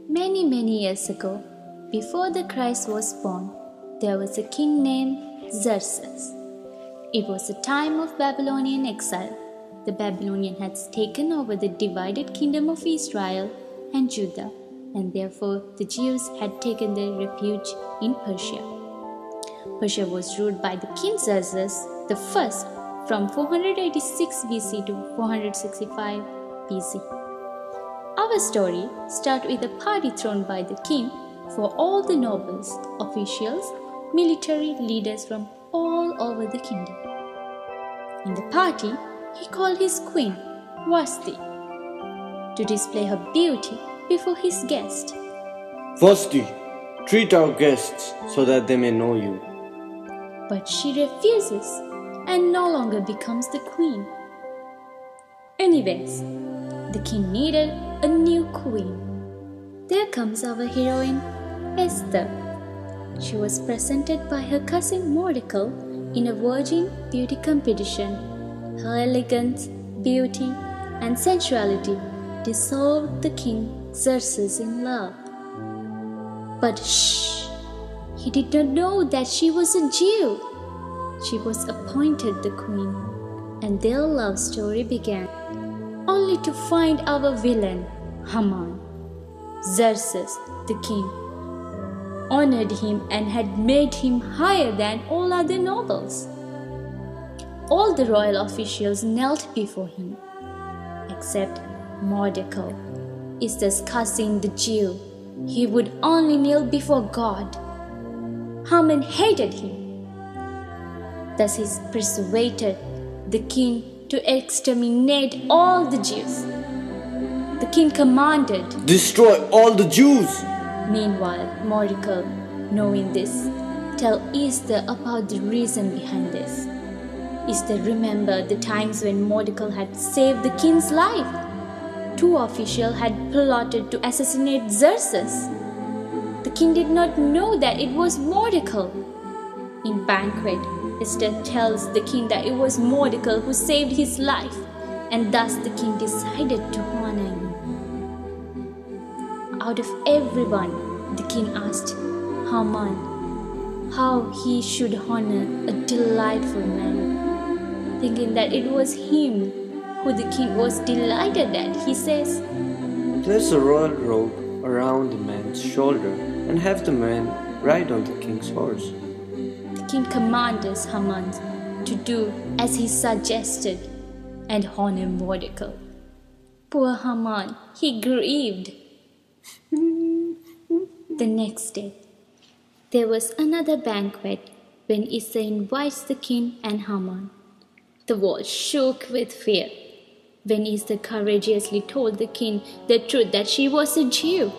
Many years ago, before the Christ was born, there was a king named Xerxes. It was a time of Babylonian exile. The Babylonians had taken over the divided kingdom of Israel and Judah, and therefore the Jews had taken their refuge in Persia. Persia was ruled by the king Xerxes the first from 486 BC to 465 BC. Our story starts with a party thrown by the king for all the nobles, officials, military leaders from all over the kingdom. In the party, he called his queen, Vashti, to display her beauty before his guests. Vashti, treat our guests so that they may know you. But she refuses and no longer becomes the queen. Anyways, the king needed a new queen. There comes our heroine, Esther. She was presented by her cousin Mordecai in a virgin beauty competition. Her elegance, beauty, and sensuality dissolved the king Xerxes in love. But shh! He did not know that she was a Jew. She was appointed the queen, and their love story began, only to find our villain, Haman. Xerxes, the king, honored him and had made him higher than all other nobles. All the royal officials knelt before him, except Mordecai. Esther's cousin, the Jew, he would only kneel before God. Haman hated him. Thus he persuaded the king to exterminate all the Jews. The king commanded, "Destroy all the Jews!" Meanwhile, Mordecai, knowing this, tell Esther about the reason behind this. Esther remembered the times when Mordecai had saved the king's life. 2 officials had plotted to assassinate Xerxes. The king did not know that it was Mordecai. In banquet, Esther tells the king that it was Mordecai who saved his life, and thus the king decided to honor him. Out of everyone, the king asked Haman how he should honor a delightful man. Thinking that it was him who the king was delighted at, he says, "Place a royal robe around the man's shoulder and have the man ride on the king's horse." The king commands Haman to do as he suggested and honor Mordecai. Poor Haman, he grieved. The next day, there was another banquet when Esther invites the king and Haman. The world shook with fear when Esther courageously told the king the truth that she was a Jew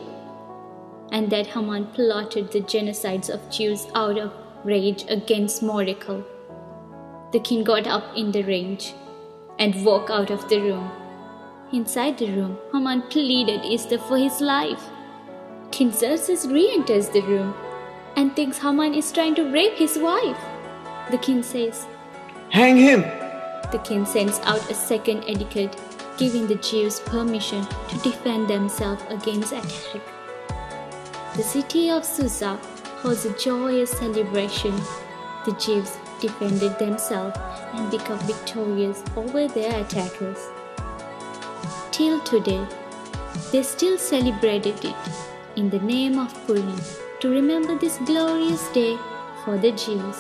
and that Haman plotted the genocides of Jews out of rage against Mordecai. The king got up in the rage and walked out of the room. Inside the room, Haman pleaded Esther for his life. King Xerxes re-enters the room and thinks Haman is trying to rape his wife. The king says, "Hang him!" The king sends out a second edict giving the Jews permission to defend themselves against attack. The city of Susa holds a joyous celebration. The Jews defended themselves and become victorious over their attackers. Till today, they still celebrated it in the name of Purim to remember this glorious day for the Jews.